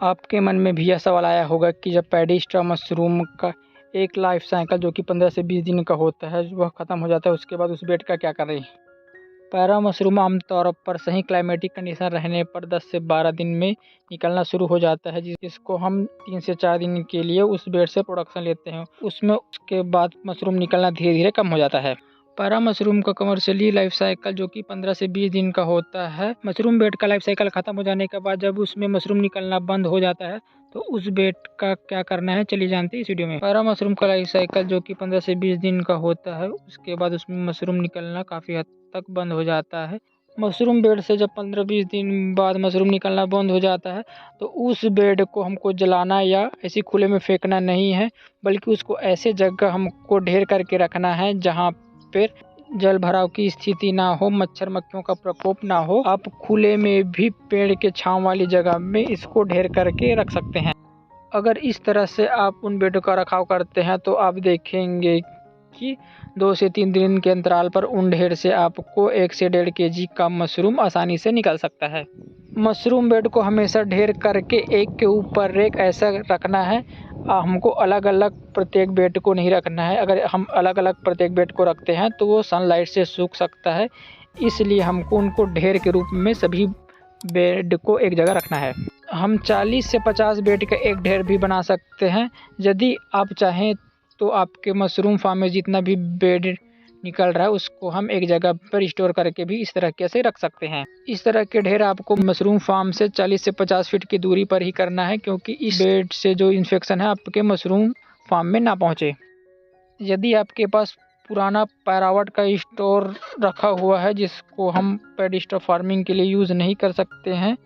आपके मन में भी यह सवाल आया होगा कि जब पैडीस्ट्रा मशरूम का एक लाइफ साइकिल जो कि 15 से 20 दिन का होता है वह ख़त्म हो जाता है, उसके बाद उस बेड का क्या करें। पैरा मशरूम आमतौर पर सही क्लाइमेटिक कंडीशन रहने पर 10 से 12 दिन में निकलना शुरू हो जाता है, जिसको हम 3 से 4 दिन के लिए उस बेड से प्रोडक्शन लेते हैं। उसके बाद मशरूम निकलना धीरे धीरे कम हो जाता है। पैरा मशरूम का कमर्शियली लाइफ साइकिल जो कि 15 से 20 दिन का होता है। मशरूम बेड का लाइफ साइकिल ख़त्म हो जाने के बाद जब उसमें मशरूम निकलना बंद हो जाता है तो उस बेड का क्या करना है चलिए जानते हैं इस वीडियो में। पैरा मशरूम का लाइफ साइकिल जो कि 15 से 20 दिन का होता है, उसके बाद उसमें मशरूम निकलना काफ़ी हद तक बंद हो जाता है। मशरूम बेड से जब 15-20 दिन बाद मशरूम निकलना बंद हो जाता है तो उस बेड को हमको जलाना या ऐसे खुले में फेंकना नहीं है, बल्कि उसको ऐसे जगह हमको ढेर करके रखना है जहाँ पर जल भराव की स्थिति ना हो, मच्छर मक्खियों का प्रकोप ना हो। आप खुले में भी पेड़ के छांव वाली जगह में इसको ढेर करके रख सकते हैं। अगर इस तरह से आप उन बेडों का रखाव करते हैं तो आप देखेंगे कि 2 से 3 दिन के अंतराल पर उन ढेर से आपको 1 से 1.5 kg का मशरूम आसानी से निकल सकता है। मशरूम बेड को हमेशा ढेर करके एक के ऊपर एक ऐसा रखना है। हमको अलग अलग प्रत्येक बेड को नहीं रखना है। अगर हम अलग अलग प्रत्येक बेड को रखते हैं तो वो सनलाइट से सूख सकता है, इसलिए हमको उनको ढेर के रूप में सभी बेड को एक जगह रखना है। हम 40 से 50 बेड का एक ढेर भी बना सकते हैं। यदि आप चाहें तो आपके मशरूम फार्म में जितना भी बेड निकल रहा है उसको हम एक जगह पर स्टोर करके भी इस तरह से रख सकते हैं। इस तरह के ढेर आपको मशरूम फार्म से 40 से 50 फीट की दूरी पर ही करना है, क्योंकि इस बेड से जो इन्फेक्शन है आपके मशरूम फार्म में ना पहुंचे। यदि आपके पास पुराना पैरावट का स्टोर रखा हुआ है जिसको हम पैडीस्ट्रा फार्मिंग के लिए यूज़ नहीं कर सकते हैं,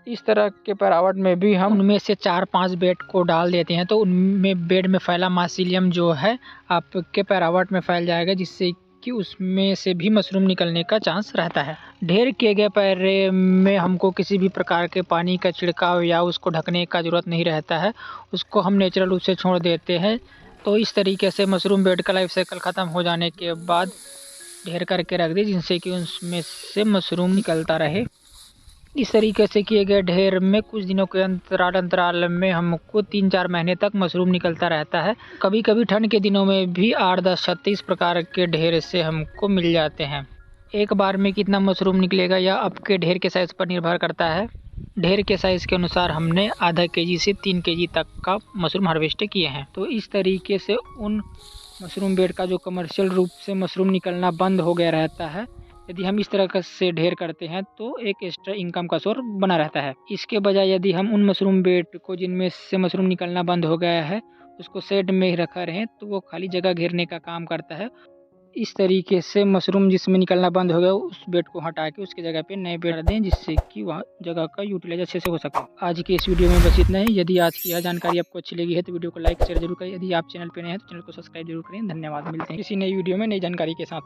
इस तरह के पैरावट में भी हम उनमें से 4-5 बेड को डाल देते हैं तो उनमें बेड में फैला माइसीलियम जो है आपके पैरावट में फैल जाएगा, जिससे कि उसमें से भी मशरूम निकलने का चांस रहता है। ढेर किए गए पैरे में हमको किसी भी प्रकार के पानी का छिड़काव या उसको ढकने का ज़रूरत नहीं रहता है, उसको हम नेचुरल रूप से छोड़ देते हैं। तो इस तरीके से मशरूम बेड का लाइफ साइकिल ख़त्म हो जाने के बाद ढेर करके रख दें, जिनसे कि उसमें से मशरूम निकलता रहे। इस तरीके से किए गए ढेर में कुछ दिनों के अंतराल में हमको 3-4 महीने तक मशरूम निकलता रहता है। कभी कभी ठंड के दिनों में भी 8-10-36 प्रकार के ढेर से हमको मिल जाते हैं। एक बार में कितना मशरूम निकलेगा या आपके ढेर के साइज़ पर निर्भर करता है। ढेर के साइज़ के अनुसार हमने आधा kg से 3 kg तक का मशरूम हार्वेस्ट किए हैं। तो इस तरीके से उन मशरूम बेड का जो कमर्शियल रूप से मशरूम निकलना बंद हो गया रहता है, यदि हम इस तरह से ढेर करते हैं तो एक एक्स्ट्रा इनकम का सोर्स बना रहता है। इसके बजाय यदि हम उन मशरूम बेड को जिनमें से मशरूम निकलना बंद हो गया है उसको शेड में ही रखा रहें तो वो खाली जगह घेरने का काम करता है। इस तरीके से मशरूम जिसमें निकलना बंद हो गया उस बेड को हटा के उसकी जगह पे नए बेड दें, जिससे कि वह जगह का यूटिलाइज अच्छे से हो सके। आज के इस वीडियो में बस इतना ही। यदि आज की यह जानकारी आपको अच्छी लगी है तो वीडियो को लाइक शेयर जरूर करें। यदि आप चैनल पर नए हैं तो चैनल को सब्सक्राइब जरूर करें। धन्यवाद। मिलते हैं किसी नई वीडियो में नई जानकारी के साथ।